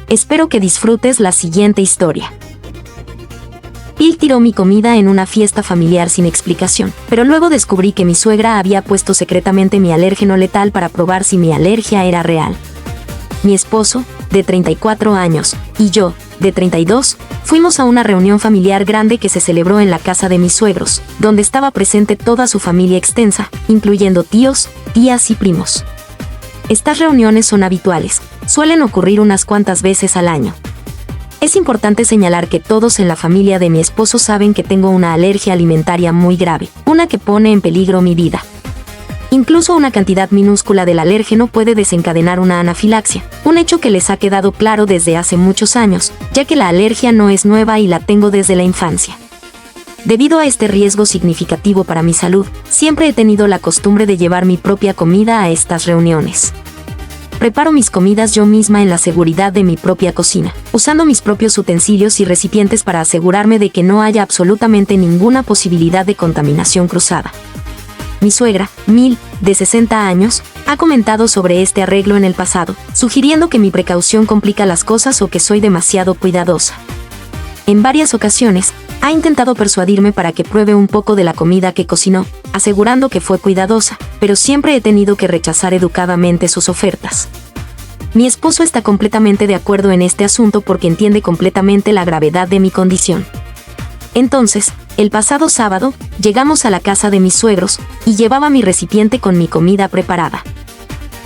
Espero que disfrutes la siguiente historia. Phil tiró mi comida en una fiesta familiar sin explicación, pero luego descubrí que mi suegra había puesto secretamente mi alérgeno letal para probar si mi alergia era real. Mi esposo, de 34 años, y yo, de 32, fuimos a una reunión familiar grande que se celebró en la casa de mis suegros, donde estaba presente toda su familia extensa, incluyendo tíos, tías y primos. Estas reuniones son habituales, suelen ocurrir unas cuantas veces al año. Es importante señalar que todos en la familia de mi esposo saben que tengo una alergia alimentaria muy grave, una que pone en peligro mi vida. Incluso una cantidad minúscula del alérgeno puede desencadenar una anafilaxia, un hecho que les ha quedado claro desde hace muchos años, ya que la alergia no es nueva y la tengo desde la infancia. Debido a este riesgo significativo para mi salud, siempre he tenido la costumbre de llevar mi propia comida a estas reuniones. Preparo mis comidas yo misma en la seguridad de mi propia cocina, usando mis propios utensilios y recipientes para asegurarme de que no haya absolutamente ninguna posibilidad de contaminación cruzada. Mi suegra, Mil, de 60 años, ha comentado sobre este arreglo en el pasado, sugiriendo que mi precaución complica las cosas o que soy demasiado cuidadosa. En varias ocasiones, ha intentado persuadirme para que pruebe un poco de la comida que cocinó, asegurando que fue cuidadosa, pero siempre he tenido que rechazar educadamente sus ofertas. Mi esposo está completamente de acuerdo en este asunto porque entiende completamente la gravedad de mi condición. Entonces, el pasado sábado, llegamos a la casa de mis suegros, y llevaba mi recipiente con mi comida preparada.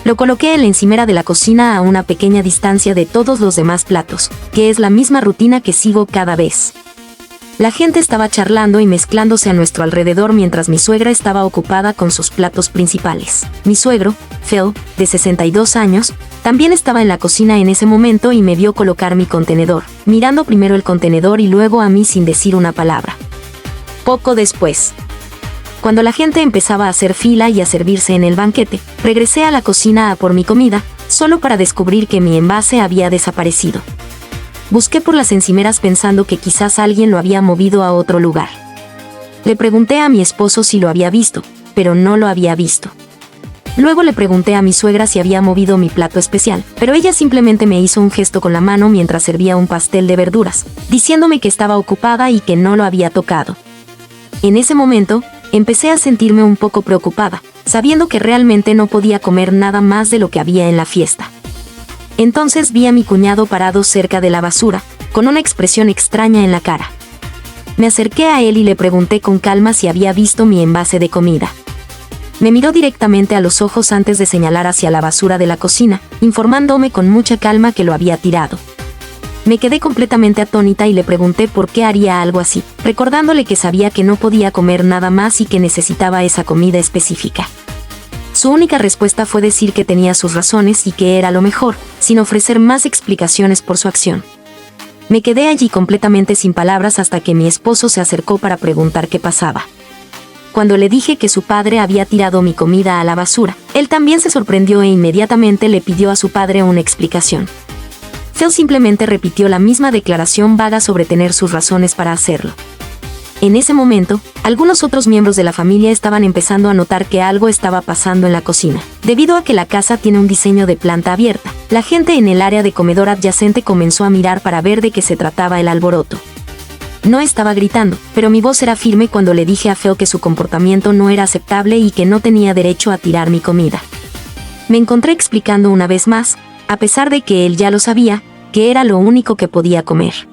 Lo coloqué en la encimera de la cocina a una pequeña distancia de todos los demás platos, que es la misma rutina que sigo cada vez. La gente estaba charlando y mezclándose a nuestro alrededor mientras mi suegra estaba ocupada con sus platos principales. Mi suegro, Phil, de 62 años, también estaba en la cocina en ese momento y me vio colocar mi contenedor, mirando primero el contenedor y luego a mí sin decir una palabra. Poco después, cuando la gente empezaba a hacer fila y a servirse en el banquete, regresé a la cocina a por mi comida, solo para descubrir que mi envase había desaparecido. Busqué por las encimeras pensando que quizás alguien lo había movido a otro lugar. Le pregunté a mi esposo si lo había visto, pero no lo había visto. Luego le pregunté a mi suegra si había movido mi plato especial, pero ella simplemente me hizo un gesto con la mano mientras servía un pastel de verduras, diciéndome que estaba ocupada y que no lo había tocado. En ese momento, empecé a sentirme un poco preocupada, sabiendo que realmente no podía comer nada más de lo que había en la fiesta. Entonces vi a mi cuñado parado cerca de la basura, con una expresión extraña en la cara. Me acerqué a él y le pregunté con calma si había visto mi envase de comida. Me miró directamente a los ojos antes de señalar hacia la basura de la cocina, informándome con mucha calma que lo había tirado. Me quedé completamente atónita y le pregunté por qué haría algo así, recordándole que sabía que no podía comer nada más y que necesitaba esa comida específica. Su única respuesta fue decir que tenía sus razones y que era lo mejor, sin ofrecer más explicaciones por su acción. Me quedé allí completamente sin palabras hasta que mi esposo se acercó para preguntar qué pasaba. Cuando le dije que su padre había tirado mi comida a la basura, él también se sorprendió e inmediatamente le pidió a su padre una explicación. Phil simplemente repitió la misma declaración vaga sobre tener sus razones para hacerlo. En ese momento, algunos otros miembros de la familia estaban empezando a notar que algo estaba pasando en la cocina. Debido a que la casa tiene un diseño de planta abierta, la gente en el área de comedor adyacente comenzó a mirar para ver de qué se trataba el alboroto. No estaba gritando, pero mi voz era firme cuando le dije a Phil que su comportamiento no era aceptable y que no tenía derecho a tirar mi comida. Me encontré explicando una vez más, a pesar de que él ya lo sabía, que era lo único que podía comer.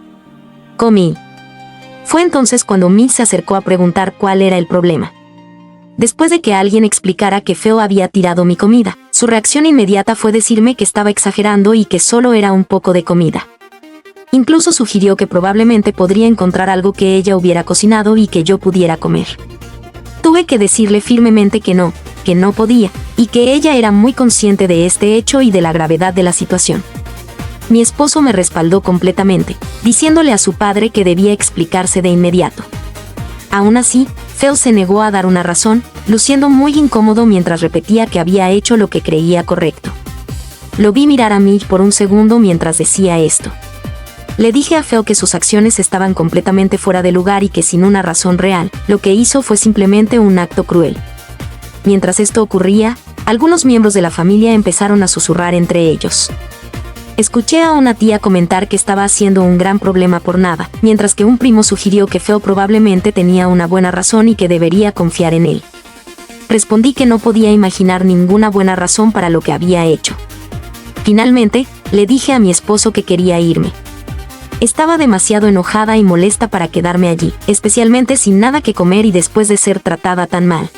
Comí. Fue entonces cuando Mitch se acercó a preguntar cuál era el problema. Después de que alguien explicara que Phil había tirado mi comida, su reacción inmediata fue decirme que estaba exagerando y que solo era un poco de comida. Incluso sugirió que probablemente podría encontrar algo que ella hubiera cocinado y que yo pudiera comer. Tuve que decirle firmemente que no podía, y que ella era muy consciente de este hecho y de la gravedad de la situación. Mi esposo me respaldó completamente, diciéndole a su padre que debía explicarse de inmediato. Aún así, Phil se negó a dar una razón, luciendo muy incómodo mientras repetía que había hecho lo que creía correcto. Lo vi mirar a mí por un segundo mientras decía esto. Le dije a Phil que sus acciones estaban completamente fuera de lugar y que sin una razón real, lo que hizo fue simplemente un acto cruel. Mientras esto ocurría, algunos miembros de la familia empezaron a susurrar entre ellos. Escuché a una tía comentar que estaba haciendo un gran problema por nada, mientras que un primo sugirió que Phil probablemente tenía una buena razón y que debería confiar en él. Respondí que no podía imaginar ninguna buena razón para lo que había hecho. Finalmente, le dije a mi esposo que quería irme. Estaba demasiado enojada y molesta para quedarme allí, especialmente sin nada que comer y después de ser tratada tan mal.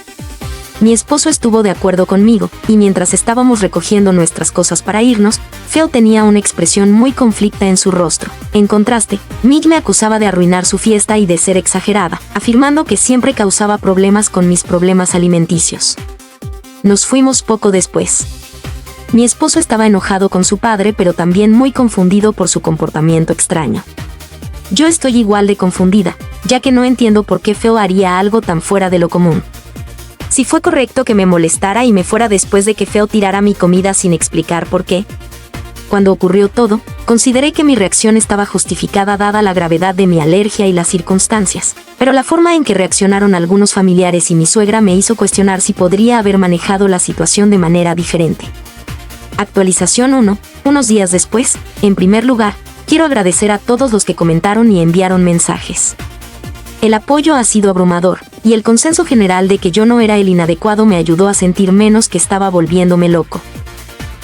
Mi esposo estuvo de acuerdo conmigo, y mientras estábamos recogiendo nuestras cosas para irnos, Phil tenía una expresión muy conflicta en su rostro. En contraste, Midge me acusaba de arruinar su fiesta y de ser exagerada, afirmando que siempre causaba problemas con mis problemas alimenticios. Nos fuimos poco después. Mi esposo estaba enojado con su padre, pero también muy confundido por su comportamiento extraño. Yo estoy igual de confundida, ya que no entiendo por qué Phil haría algo tan fuera de lo común. Si fue correcto que me molestara y me fuera después de que Phil tirara mi comida sin explicar por qué. Cuando ocurrió todo, consideré que mi reacción estaba justificada dada la gravedad de mi alergia y las circunstancias, pero la forma en que reaccionaron algunos familiares y mi suegra me hizo cuestionar si podría haber manejado la situación de manera diferente. Actualización 1. Unos días después, en primer lugar, quiero agradecer a todos los que comentaron y enviaron mensajes. El apoyo ha sido abrumador, y el consenso general de que yo no era el inadecuado me ayudó a sentir menos que estaba volviéndome loco.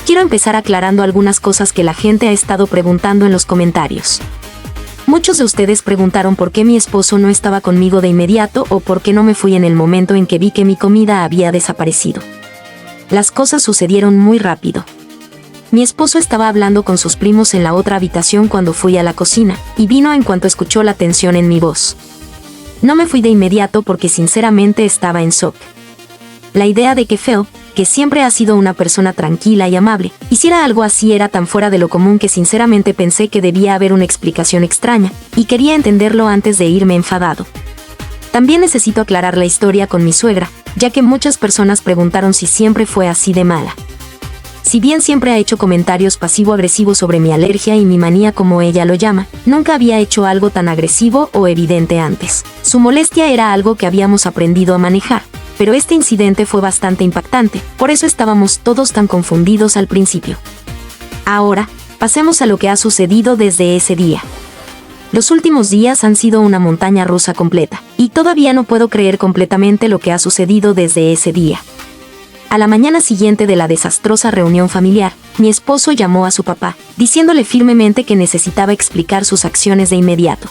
Quiero empezar aclarando algunas cosas que la gente ha estado preguntando en los comentarios. Muchos de ustedes preguntaron por qué mi esposo no estaba conmigo de inmediato o por qué no me fui en el momento en que vi que mi comida había desaparecido. Las cosas sucedieron muy rápido. Mi esposo estaba hablando con sus primos en la otra habitación cuando fui a la cocina, y vino en cuanto escuchó la tensión en mi voz. No me fui de inmediato porque sinceramente estaba en shock. La idea de que Phil, que siempre ha sido una persona tranquila y amable, hiciera algo así era tan fuera de lo común que sinceramente pensé que debía haber una explicación extraña, y quería entenderlo antes de irme enfadado. También necesito aclarar la historia con mi suegra, ya que muchas personas preguntaron si siempre fue así de mala. Si bien siempre ha hecho comentarios pasivo-agresivos sobre mi alergia y mi manía como ella lo llama, nunca había hecho algo tan agresivo o evidente antes. Su molestia era algo que habíamos aprendido a manejar, pero este incidente fue bastante impactante, por eso estábamos todos tan confundidos al principio. Ahora, pasemos a lo que ha sucedido desde ese día. Los últimos días han sido una montaña rusa completa, y todavía no puedo creer completamente lo que ha sucedido desde ese día. A la mañana siguiente de la desastrosa reunión familiar, mi esposo llamó a su papá, diciéndole firmemente que necesitaba explicar sus acciones de inmediato.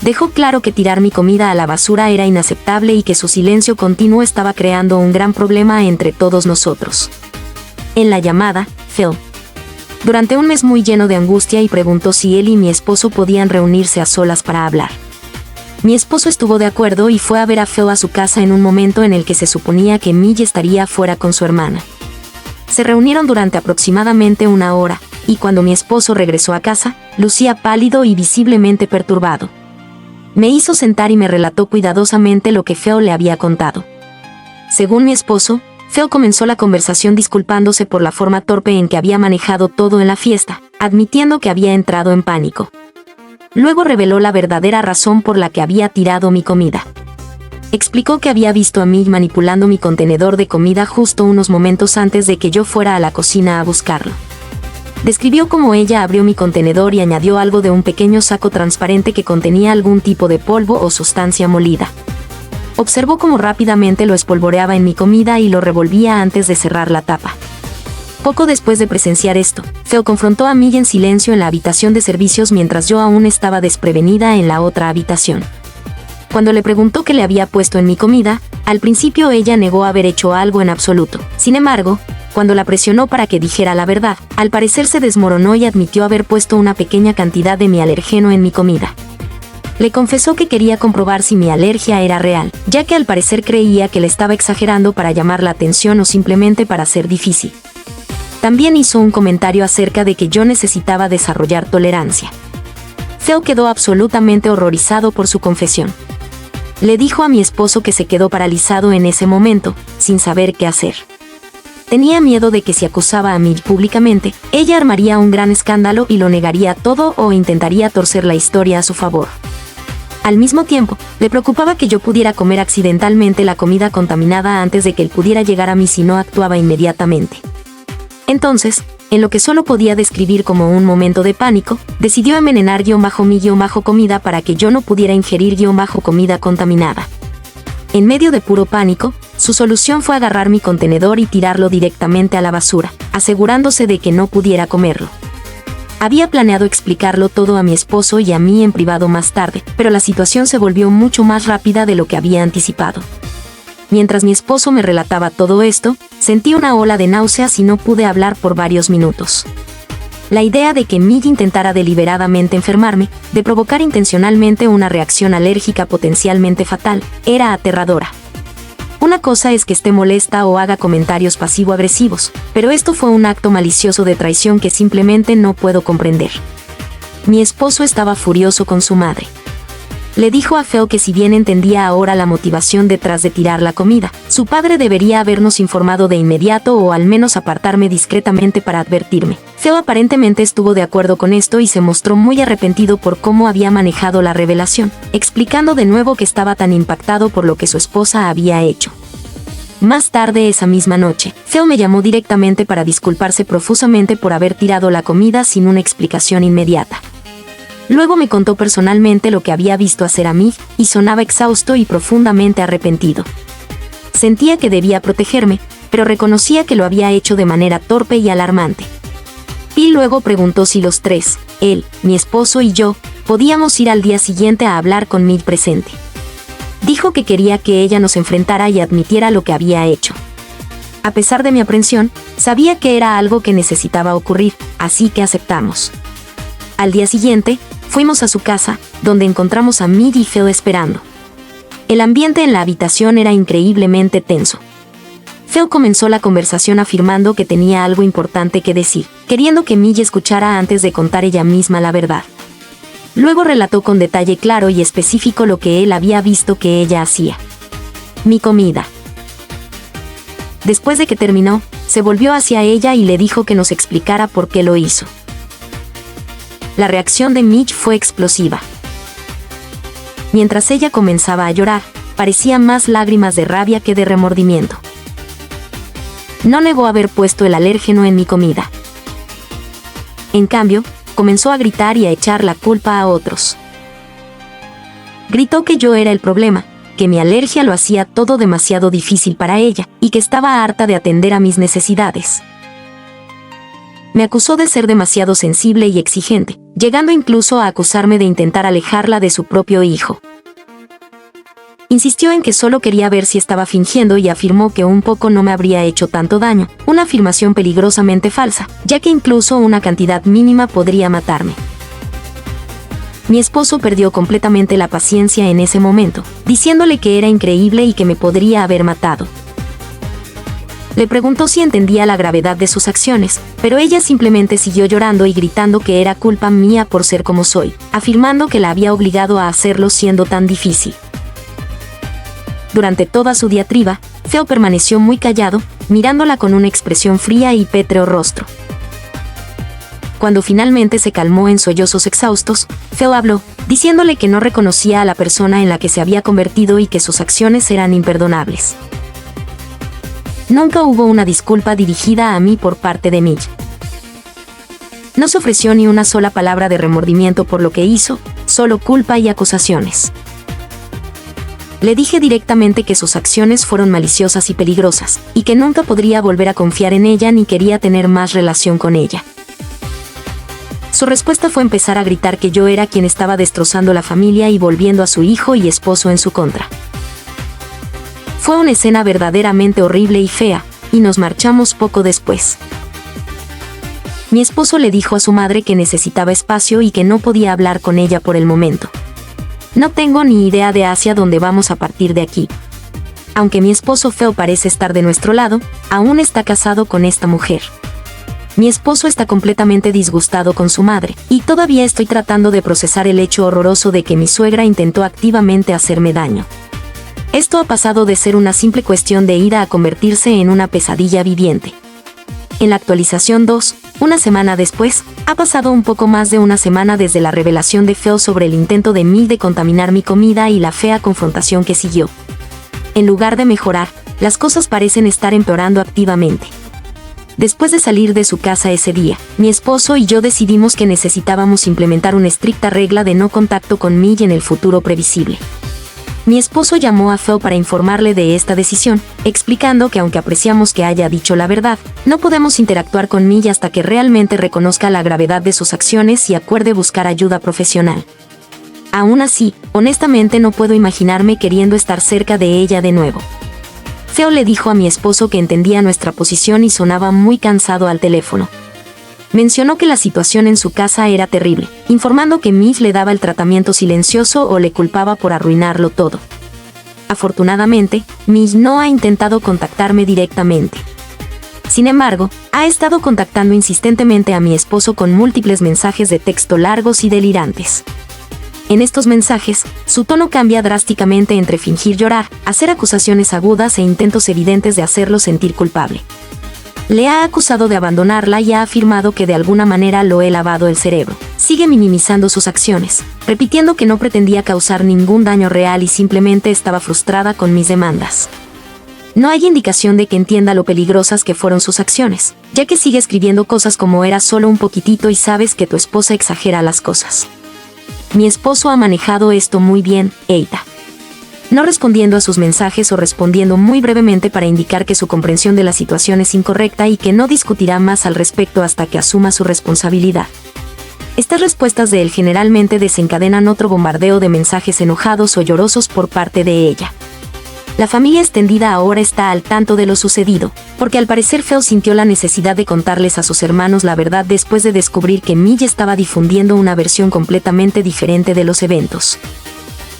Dejó claro que tirar mi comida a la basura era inaceptable y que su silencio continuo estaba creando un gran problema entre todos nosotros. En la llamada, Phil, durante un mes muy lleno de angustia, y preguntó si él y mi esposo podían reunirse a solas para hablar. Mi esposo estuvo de acuerdo y fue a ver a Phil a su casa en un momento en el que se suponía que Midge estaría fuera con su hermana. Se reunieron durante aproximadamente una hora, y cuando mi esposo regresó a casa, lucía pálido y visiblemente perturbado. Me hizo sentar y me relató cuidadosamente lo que Phil le había contado. Según mi esposo, Phil comenzó la conversación disculpándose por la forma torpe en que había manejado todo en la fiesta, admitiendo que había entrado en pánico. Luego reveló la verdadera razón por la que había tirado mi comida. Explicó que había visto a Midge manipulando mi contenedor de comida justo unos momentos antes de que yo fuera a la cocina a buscarlo. Describió cómo ella abrió mi contenedor y añadió algo de un pequeño saco transparente que contenía algún tipo de polvo o sustancia molida. Observó cómo rápidamente lo espolvoreaba en mi comida y lo revolvía antes de cerrar la tapa. Poco después de presenciar esto, Phil confrontó a Midge en silencio en la habitación de servicios mientras yo aún estaba desprevenida en la otra habitación. Cuando le preguntó qué le había puesto en mi comida, al principio ella negó haber hecho algo en absoluto. Sin embargo, cuando la presionó para que dijera la verdad, al parecer se desmoronó y admitió haber puesto una pequeña cantidad de mi alergeno en mi comida. Le confesó que quería comprobar si mi alergia era real, ya que al parecer creía que le estaba exagerando para llamar la atención o simplemente para ser difícil. También hizo un comentario acerca de que yo necesitaba desarrollar tolerancia. Phil quedó absolutamente horrorizado por su confesión. Le dijo a mi esposo que se quedó paralizado en ese momento, sin saber qué hacer. Tenía miedo de que si acusaba a Midge públicamente, ella armaría un gran escándalo y lo negaría todo o intentaría torcer la historia a su favor. Al mismo tiempo, le preocupaba que yo pudiera comer accidentalmente la comida contaminada antes de que él pudiera llegar a mí si no actuaba inmediatamente. Entonces, en lo que solo podía describir como un momento de pánico, decidió envenenar mi-comida para que yo no pudiera ingerir comida contaminada. En medio de puro pánico, su solución fue agarrar mi contenedor y tirarlo directamente a la basura, asegurándose de que no pudiera comerlo. Había planeado explicarlo todo a mi esposo y a mí en privado más tarde, pero la situación se volvió mucho más rápida de lo que había anticipado. Mientras mi esposo me relataba todo esto, sentí una ola de náuseas y no pude hablar por varios minutos. La idea de que Midge intentara deliberadamente enfermarme, de provocar intencionalmente una reacción alérgica potencialmente fatal, era aterradora. Una cosa es que esté molesta o haga comentarios pasivo-agresivos, pero esto fue un acto malicioso de traición que simplemente no puedo comprender. Mi esposo estaba furioso con su madre. Le dijo a Phil que si bien entendía ahora la motivación detrás de tirar la comida, su padre debería habernos informado de inmediato o al menos apartarme discretamente para advertirme. Phil aparentemente estuvo de acuerdo con esto y se mostró muy arrepentido por cómo había manejado la revelación, explicando de nuevo que estaba tan impactado por lo que su esposa había hecho. Más tarde esa misma noche, Phil me llamó directamente para disculparse profusamente por haber tirado la comida sin una explicación inmediata. Luego me contó personalmente lo que había visto hacer a Midge, y sonaba exhausto y profundamente arrepentido. Sentía que debía protegerme, pero reconocía que lo había hecho de manera torpe y alarmante. Y luego preguntó si los tres, él, mi esposo y yo, podíamos ir al día siguiente a hablar con Midge presente. Dijo que quería que ella nos enfrentara y admitiera lo que había hecho. A pesar de mi aprensión, sabía que era algo que necesitaba ocurrir, así que aceptamos. Al día siguiente, fuimos a su casa, donde encontramos a Midge y Phil esperando. El ambiente en la habitación era increíblemente tenso. Phil comenzó la conversación afirmando que tenía algo importante que decir, queriendo que Midge escuchara antes de contar ella misma la verdad. Luego relató con detalle claro y específico lo que él había visto que ella hacía. Mi comida. Después de que terminó, se volvió hacia ella y le dijo que nos explicara por qué lo hizo. La reacción de Midge fue explosiva. Mientras ella comenzaba a llorar, parecían más lágrimas de rabia que de remordimiento. No negó haber puesto el alérgeno en mi comida. En cambio, comenzó a gritar y a echar la culpa a otros. Gritó que yo era el problema, que mi alergia lo hacía todo demasiado difícil para ella, y que estaba harta de atender a mis necesidades. Me acusó de ser demasiado sensible y exigente, llegando incluso a acusarme de intentar alejarla de su propio hijo. Insistió en que solo quería ver si estaba fingiendo y afirmó que un poco no me habría hecho tanto daño, una afirmación peligrosamente falsa, ya que incluso una cantidad mínima podría matarme. Mi esposo perdió completamente la paciencia en ese momento, diciéndole que era increíble y que me podría haber matado. Le preguntó si entendía la gravedad de sus acciones, pero ella simplemente siguió llorando y gritando que era culpa mía por ser como soy, afirmando que la había obligado a hacerlo siendo tan difícil. Durante toda su diatriba, Phil permaneció muy callado, mirándola con una expresión fría y pétreo rostro. Cuando finalmente se calmó en sollozos exhaustos, Phil habló, diciéndole que no reconocía a la persona en la que se había convertido y que sus acciones eran imperdonables. Nunca hubo una disculpa dirigida a mí por parte de Midge. No se ofreció ni una sola palabra de remordimiento por lo que hizo, solo culpa y acusaciones. Le dije directamente que sus acciones fueron maliciosas y peligrosas, y que nunca podría volver a confiar en ella ni quería tener más relación con ella. Su respuesta fue empezar a gritar que yo era quien estaba destrozando la familia y volviendo a su hijo y esposo en su contra. Fue una escena verdaderamente horrible y fea, y nos marchamos poco después. Mi esposo le dijo a su madre que necesitaba espacio y que no podía hablar con ella por el momento. No tengo ni idea de hacia dónde vamos a partir de aquí. Aunque mi esposo Phil parece estar de nuestro lado, aún está casado con esta mujer. Mi esposo está completamente disgustado con su madre, y todavía estoy tratando de procesar el hecho horroroso de que mi suegra intentó activamente hacerme daño. Esto ha pasado de ser una simple cuestión de ira a convertirse en una pesadilla viviente. En la actualización 2, una semana después, ha pasado un poco más de una semana desde la revelación de Phil sobre el intento de Midge de contaminar mi comida y la fea confrontación que siguió. En lugar de mejorar, las cosas parecen estar empeorando activamente. Después de salir de su casa ese día, mi esposo y yo decidimos que necesitábamos implementar una estricta regla de no contacto con Midge en el futuro previsible. Mi esposo llamó a Phil para informarle de esta decisión, explicando que aunque apreciamos que haya dicho la verdad, no podemos interactuar con Midge hasta que realmente reconozca la gravedad de sus acciones y acuerde buscar ayuda profesional. Aún así, honestamente no puedo imaginarme queriendo estar cerca de ella de nuevo. Phil le dijo a mi esposo que entendía nuestra posición y sonaba muy cansado al teléfono. Mencionó que la situación en su casa era terrible, informando que Midge le daba el tratamiento silencioso o le culpaba por arruinarlo todo. Afortunadamente, Midge no ha intentado contactarme directamente. Sin embargo, ha estado contactando insistentemente a mi esposo con múltiples mensajes de texto largos y delirantes. En estos mensajes, su tono cambia drásticamente entre fingir llorar, hacer acusaciones agudas e intentos evidentes de hacerlo sentir culpable. Le ha acusado de abandonarla y ha afirmado que de alguna manera lo he lavado el cerebro. Sigue minimizando sus acciones, repitiendo que no pretendía causar ningún daño real y simplemente estaba frustrada con mis demandas. No hay indicación de que entienda lo peligrosas que fueron sus acciones, ya que sigue escribiendo cosas como era solo un poquitito y sabes que tu esposa exagera las cosas. Mi esposo ha manejado esto muy bien, Eita. No respondiendo a sus mensajes o respondiendo muy brevemente para indicar que su comprensión de la situación es incorrecta y que no discutirá más al respecto hasta que asuma su responsabilidad. Estas respuestas de él generalmente desencadenan otro bombardeo de mensajes enojados o llorosos por parte de ella. La familia extendida ahora está al tanto de lo sucedido, porque al parecer Phil sintió la necesidad de contarles a sus hermanos la verdad después de descubrir que Midge estaba difundiendo una versión completamente diferente de los eventos.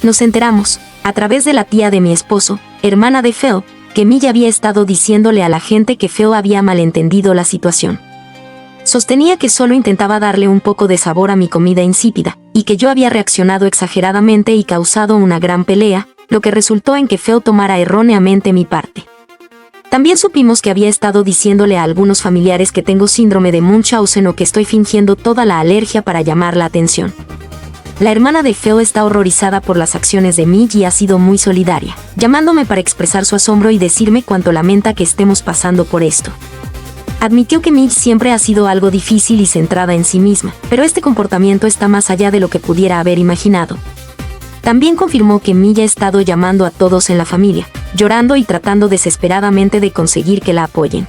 Nos enteramos, a través de la tía de mi esposo, hermana de Phil, que Midge había estado diciéndole a la gente que Phil había malentendido la situación. Sostenía que solo intentaba darle un poco de sabor a mi comida insípida, y que yo había reaccionado exageradamente y causado una gran pelea, lo que resultó en que Phil tomara erróneamente mi parte. También supimos que había estado diciéndole a algunos familiares que tengo síndrome de Munchausen o que estoy fingiendo toda la alergia para llamar la atención. La hermana de Phil está horrorizada por las acciones de Midge y ha sido muy solidaria, llamándome para expresar su asombro y decirme cuánto lamenta que estemos pasando por esto. Admitió que Midge siempre ha sido algo difícil y centrada en sí misma, pero este comportamiento está más allá de lo que pudiera haber imaginado. También confirmó que Midge ha estado llamando a todos en la familia, llorando y tratando desesperadamente de conseguir que la apoyen.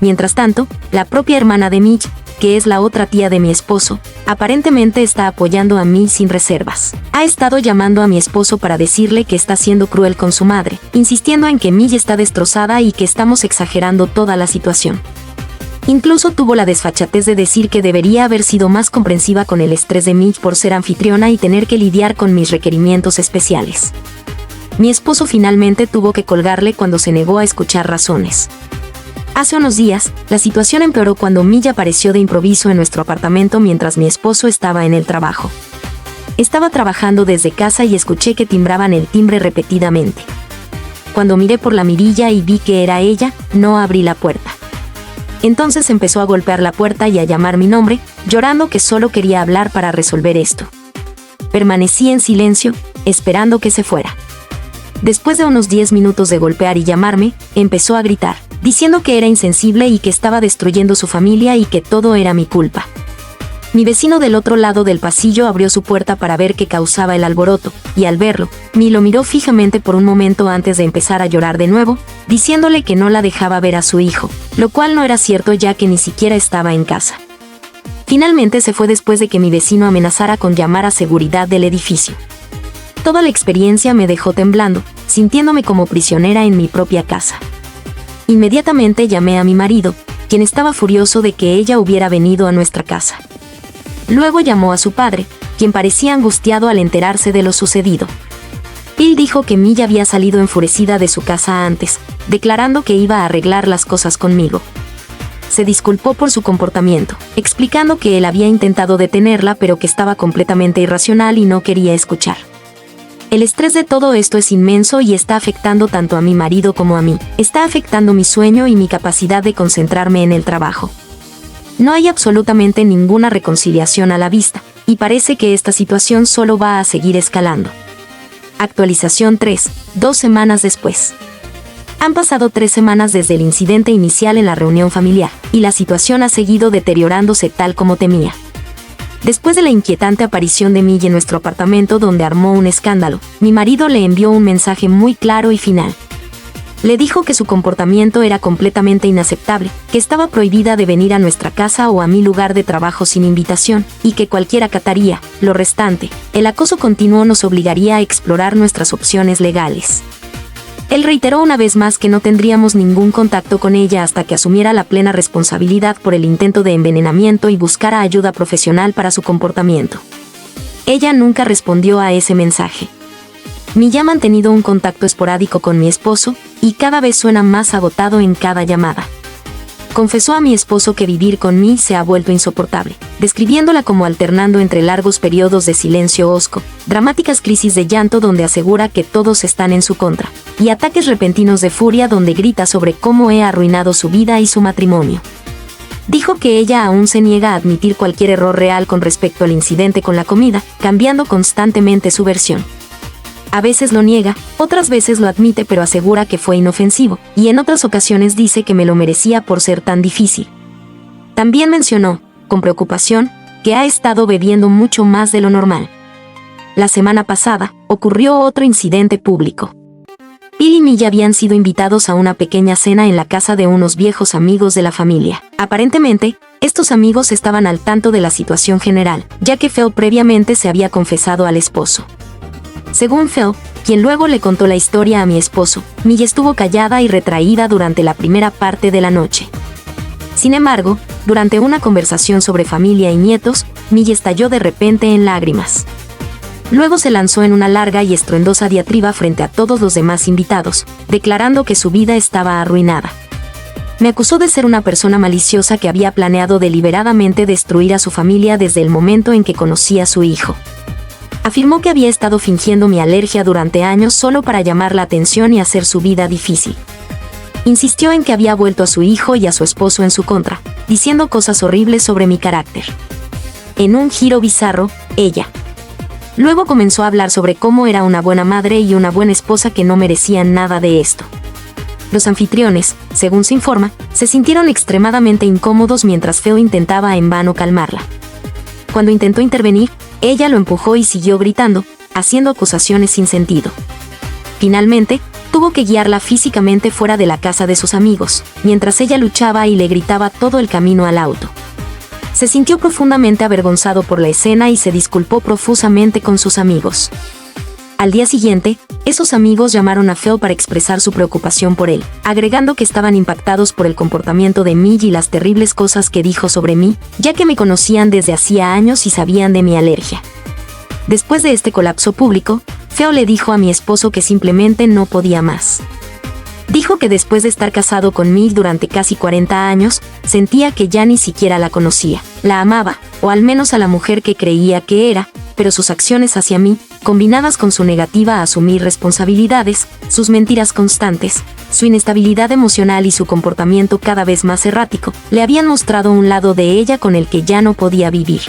Mientras tanto, la propia hermana de Midge, que es la otra tía de mi esposo, aparentemente está apoyando a Midge sin reservas. Ha estado llamando a mi esposo para decirle que está siendo cruel con su madre, insistiendo en que Midge está destrozada y que estamos exagerando toda la situación. Incluso tuvo la desfachatez de decir que debería haber sido más comprensiva con el estrés de Midge por ser anfitriona y tener que lidiar con mis requerimientos especiales. Mi esposo finalmente tuvo que colgarle cuando se negó a escuchar razones. Hace unos días, la situación empeoró cuando Midge apareció de improviso en nuestro apartamento mientras mi esposo estaba en el trabajo. Estaba trabajando desde casa y escuché que timbraban el timbre repetidamente. Cuando miré por la mirilla y vi que era ella, no abrí la puerta. Entonces empezó a golpear la puerta y a llamar mi nombre, llorando que solo quería hablar para resolver esto. Permanecí en silencio, esperando que se fuera. Después de unos 10 minutos de golpear y llamarme, empezó a gritar, diciendo que era insensible y que estaba destruyendo su familia y que todo era mi culpa. Mi vecino del otro lado del pasillo abrió su puerta para ver qué causaba el alboroto, y al verlo, lo miró fijamente por un momento antes de empezar a llorar de nuevo, diciéndole que no la dejaba ver a su hijo, lo cual no era cierto ya que ni siquiera estaba en casa. Finalmente se fue después de que mi vecino amenazara con llamar a seguridad del edificio. Toda la experiencia me dejó temblando, sintiéndome como prisionera en mi propia casa. Inmediatamente llamé a mi marido, quien estaba furioso de que ella hubiera venido a nuestra casa. Luego llamó a su padre, quien parecía angustiado al enterarse de lo sucedido. Él dijo que Midge había salido enfurecida de su casa antes, declarando que iba a arreglar las cosas conmigo. Se disculpó por su comportamiento, explicando que él había intentado detenerla pero que estaba completamente irracional y no quería escuchar. El estrés de todo esto es inmenso y está afectando tanto a mi marido como a mí. Está afectando mi sueño y mi capacidad de concentrarme en el trabajo. No hay absolutamente ninguna reconciliación a la vista, y parece que esta situación solo va a seguir escalando. Actualización 3, 2 semanas después. Han pasado 3 semanas desde el incidente inicial en la reunión familiar, y la situación ha seguido deteriorándose tal como temía. Después de la inquietante aparición de Millie en nuestro apartamento donde armó un escándalo, mi marido le envió un mensaje muy claro y final. Le dijo que su comportamiento era completamente inaceptable, que estaba prohibida de venir a nuestra casa o a mi lugar de trabajo sin invitación, y que cualquiera acataría. Lo restante, el acoso continuo nos obligaría a explorar nuestras opciones legales. Él reiteró una vez más que no tendríamos ningún contacto con ella hasta que asumiera la plena responsabilidad por el intento de envenenamiento y buscara ayuda profesional para su comportamiento. Ella nunca respondió a ese mensaje. Millie ha mantenido un contacto esporádico con mi esposo, y cada vez suena más agotado en cada llamada. Confesó a mi esposo que vivir con Millie se ha vuelto insoportable, describiéndola como alternando entre largos periodos de silencio hosco, dramáticas crisis de llanto donde asegura que todos están en su contra, y ataques repentinos de furia donde grita sobre cómo he arruinado su vida y su matrimonio. Dijo que ella aún se niega a admitir cualquier error real con respecto al incidente con la comida, cambiando constantemente su versión. A veces lo niega, otras veces lo admite pero asegura que fue inofensivo, y en otras ocasiones dice que me lo merecía por ser tan difícil. También mencionó, con preocupación, que ha estado bebiendo mucho más de lo normal. La semana pasada, ocurrió otro incidente público. Bill y Millie habían sido invitados a una pequeña cena en la casa de unos viejos amigos de la familia. Aparentemente, estos amigos estaban al tanto de la situación general, ya que Phil previamente se había confesado al esposo. Según Phil, quien luego le contó la historia a mi esposo, Millie estuvo callada y retraída durante la primera parte de la noche. Sin embargo, durante una conversación sobre familia y nietos, Millie estalló de repente en lágrimas. Luego se lanzó en una larga y estruendosa diatriba frente a todos los demás invitados, declarando que su vida estaba arruinada. Me acusó de ser una persona maliciosa que había planeado deliberadamente destruir a su familia desde el momento en que conocí a su hijo. Afirmó que había estado fingiendo mi alergia durante años solo para llamar la atención y hacer su vida difícil. Insistió en que había vuelto a su hijo y a su esposo en su contra, diciendo cosas horribles sobre mi carácter. En un giro bizarro, ella luego comenzó a hablar sobre cómo era una buena madre y una buena esposa que no merecían nada de esto. Los anfitriones, según se informa, se sintieron extremadamente incómodos mientras Phil intentaba en vano calmarla. Cuando intentó intervenir, ella lo empujó y siguió gritando, haciendo acusaciones sin sentido. Finalmente, tuvo que guiarla físicamente fuera de la casa de sus amigos, mientras ella luchaba y le gritaba todo el camino al auto. Se sintió profundamente avergonzado por la escena y se disculpó profusamente con sus amigos. Al día siguiente, esos amigos llamaron a Phil para expresar su preocupación por él, agregando que estaban impactados por el comportamiento de Millie y las terribles cosas que dijo sobre mí, ya que me conocían desde hacía años y sabían de mi alergia. Después de este colapso público, Phil le dijo a mi esposo que simplemente no podía más. Dijo que después de estar casado con Millie durante casi 40 años, sentía que ya ni siquiera la conocía, la amaba, o al menos a la mujer que creía que era, pero sus acciones hacia mí, combinadas con su negativa a asumir responsabilidades, sus mentiras constantes, su inestabilidad emocional y su comportamiento cada vez más errático, le habían mostrado un lado de ella con el que ya no podía vivir.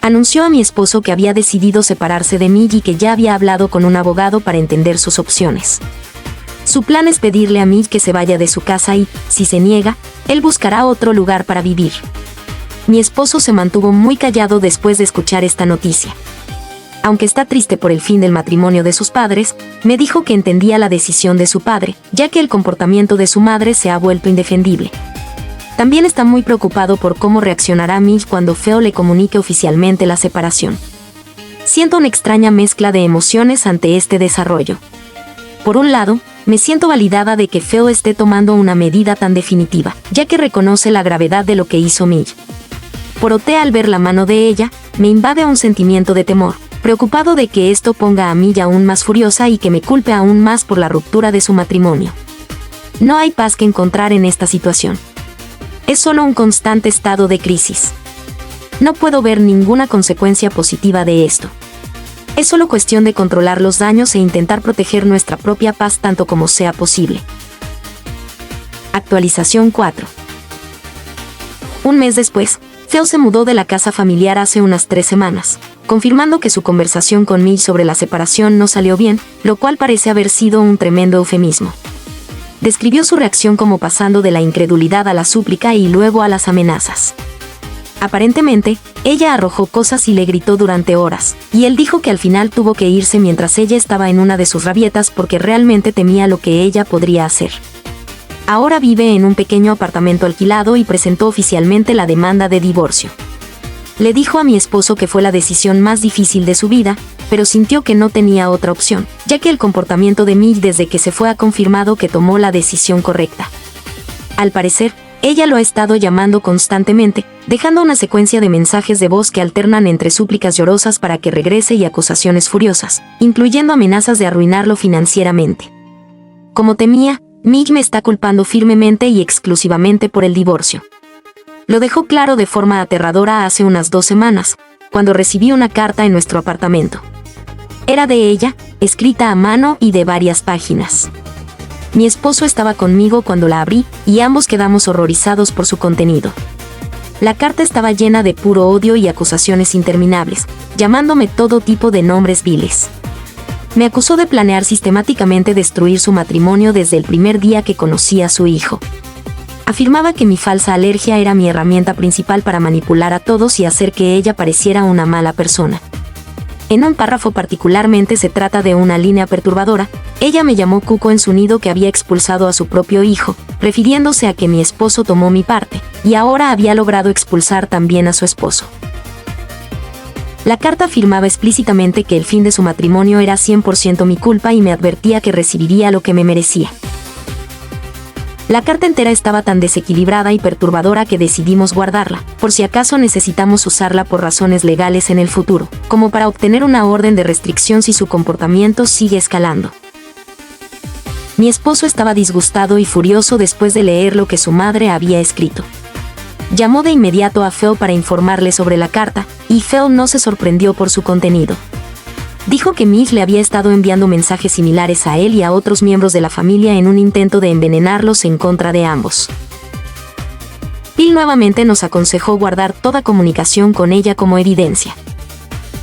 Anunció a mi esposo que había decidido separarse de mí y que ya había hablado con un abogado para entender sus opciones. Su plan es pedirle a Millie que se vaya de su casa y, si se niega, él buscará otro lugar para vivir. Mi esposo se mantuvo muy callado después de escuchar esta noticia. Aunque está triste por el fin del matrimonio de sus padres, me dijo que entendía la decisión de su padre, ya que el comportamiento de su madre se ha vuelto indefendible. También está muy preocupado por cómo reaccionará Millie cuando Phil le comunique oficialmente la separación. Siento una extraña mezcla de emociones ante este desarrollo. Por un lado, me siento validada de que Phil esté tomando una medida tan definitiva, ya que reconoce la gravedad de lo que hizo Millie. Por otra, al ver la mano de ella, me invade un sentimiento de temor, preocupado de que esto ponga a Millie aún más furiosa y que me culpe aún más por la ruptura de su matrimonio. No hay paz que encontrar en esta situación. Es solo un constante estado de crisis. No puedo ver ninguna consecuencia positiva de esto. Es solo cuestión de controlar los daños e intentar proteger nuestra propia paz tanto como sea posible. Actualización 4. Un mes después, Phil se mudó de la casa familiar hace unas 3 semanas, confirmando que su conversación con Millie sobre la separación no salió bien, lo cual parece haber sido un tremendo eufemismo. describió su reacción como pasando de la incredulidad a la súplica y luego a las amenazas. Aparentemente, ella arrojó cosas y le gritó durante horas, y él dijo que al final tuvo que irse mientras ella estaba en una de sus rabietas porque realmente temía lo que ella podría hacer. Ahora vive en un pequeño apartamento alquilado y presentó oficialmente la demanda de divorcio. Le dijo a mi esposo que fue la decisión más difícil de su vida, pero sintió que no tenía otra opción, ya que el comportamiento de Mitch desde que se fue ha confirmado que tomó la decisión correcta. Al parecer, ella lo ha estado llamando constantemente, dejando una secuencia de mensajes de voz que alternan entre súplicas llorosas para que regrese y acusaciones furiosas, incluyendo amenazas de arruinarlo financieramente. Como temía, Mitch me está culpando firmemente y exclusivamente por el divorcio. Lo dejó claro de forma aterradora hace unas 2 semanas, cuando recibí una carta en nuestro apartamento. Era de ella, escrita a mano y de varias páginas. Mi esposo estaba conmigo cuando la abrí, y ambos quedamos horrorizados por su contenido. La carta estaba llena de puro odio y acusaciones interminables, llamándome todo tipo de nombres viles. Me acusó de planear sistemáticamente destruir su matrimonio desde el primer día que conocí a su hijo. Afirmaba que mi falsa alergia era mi herramienta principal para manipular a todos y hacer que ella pareciera una mala persona. En un párrafo particularmente se trata de una línea perturbadora. Ella me llamó cuco en su nido que había expulsado a su propio hijo, refiriéndose a que mi esposo tomó mi parte, y ahora había logrado expulsar también a su esposo. La carta afirmaba explícitamente que el fin de su matrimonio era 100% mi culpa y me advertía que recibiría lo que me merecía. La carta entera estaba tan desequilibrada y perturbadora que decidimos guardarla, por si acaso necesitamos usarla por razones legales en el futuro, como para obtener una orden de restricción si su comportamiento sigue escalando. Mi esposo estaba disgustado y furioso después de leer lo que su madre había escrito. Llamó de inmediato a Phil para informarle sobre la carta, y Phil no se sorprendió por su contenido. Dijo que Mitch le había estado enviando mensajes similares a él y a otros miembros de la familia en un intento de envenenarlos en contra de ambos. Phil nuevamente nos aconsejó guardar toda comunicación con ella como evidencia.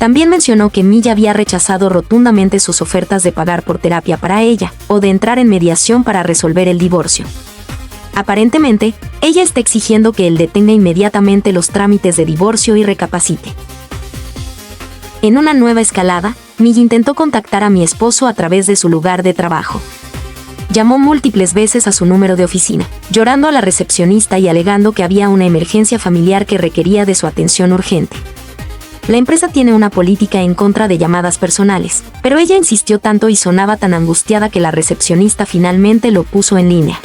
También mencionó que Mitch había rechazado rotundamente sus ofertas de pagar por terapia para ella, o de entrar en mediación para resolver el divorcio. Aparentemente, ella está exigiendo que él detenga inmediatamente los trámites de divorcio y recapacite. En una nueva escalada, Mitch intentó contactar a mi esposo a través de su lugar de trabajo. Llamó múltiples veces a su número de oficina, llorando a la recepcionista y alegando que había una emergencia familiar que requería de su atención urgente. La empresa tiene una política en contra de llamadas personales, pero ella insistió tanto y sonaba tan angustiada que la recepcionista finalmente lo puso en línea.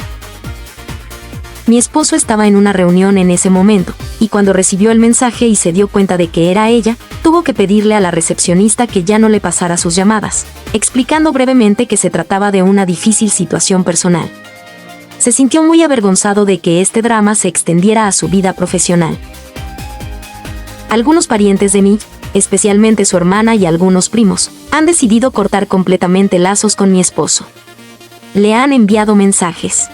Mi esposo estaba en una reunión en ese momento, y cuando recibió el mensaje y se dio cuenta de que era ella, tuvo que pedirle a la recepcionista que ya no le pasara sus llamadas, explicando brevemente que se trataba de una difícil situación personal. Se sintió muy avergonzado de que este drama se extendiera a su vida profesional. Algunos parientes de Mitch, especialmente su hermana y algunos primos, han decidido cortar completamente lazos con mi esposo. Le han enviado mensajes.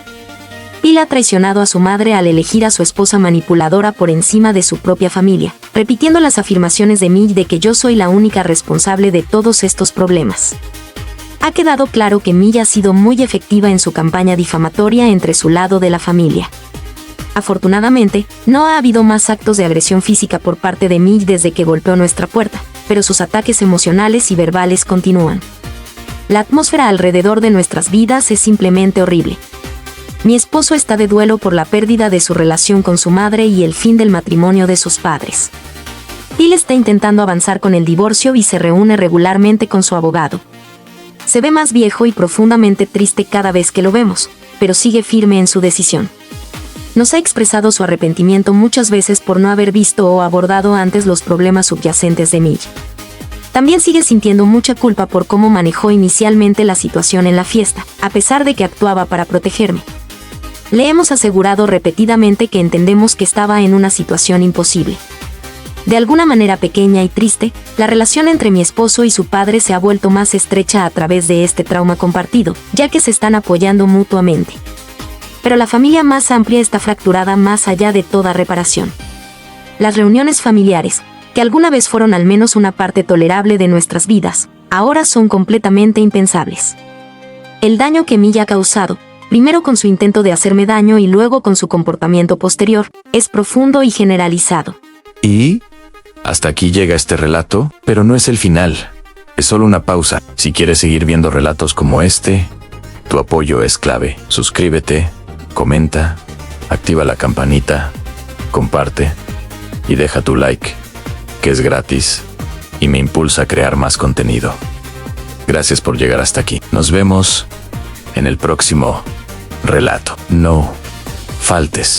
Phil ha traicionado a su madre al elegir a su esposa manipuladora por encima de su propia familia, repitiendo las afirmaciones de Mitch de que yo soy la única responsable de todos estos problemas. Ha quedado claro que Mitch ha sido muy efectiva en su campaña difamatoria entre su lado de la familia. Afortunadamente, no ha habido más actos de agresión física por parte de Mitch desde que golpeó nuestra puerta, pero sus ataques emocionales y verbales continúan. La atmósfera alrededor de nuestras vidas es simplemente horrible. Mi esposo está de duelo por la pérdida de su relación con su madre y el fin del matrimonio de sus padres. Phil está intentando avanzar con el divorcio y se reúne regularmente con su abogado. Se ve más viejo y profundamente triste cada vez que lo vemos, pero sigue firme en su decisión. Nos ha expresado su arrepentimiento muchas veces por no haber visto o abordado antes los problemas subyacentes de Mitch. También sigue sintiendo mucha culpa por cómo manejó inicialmente la situación en la fiesta, a pesar de que actuaba para protegerme. Le hemos asegurado repetidamente que entendemos que estaba en una situación imposible. De alguna manera pequeña y triste, la relación entre mi esposo y su padre se ha vuelto más estrecha a través de este trauma compartido, ya que se están apoyando mutuamente. Pero la familia más amplia está fracturada más allá de toda reparación. Las reuniones familiares, que alguna vez fueron al menos una parte tolerable de nuestras vidas, ahora son completamente impensables. El daño que Mitch ha causado, primero con su intento de hacerme daño y luego con su comportamiento posterior, es profundo y generalizado. Y hasta aquí llega este relato, pero no es el final. Es solo una pausa. Si quieres seguir viendo relatos como este, tu apoyo es clave. Suscríbete, comenta, activa la campanita, comparte y deja tu like, que es gratis y me impulsa a crear más contenido. Gracias por llegar hasta aquí. Nos vemos en el próximo relato. No faltes.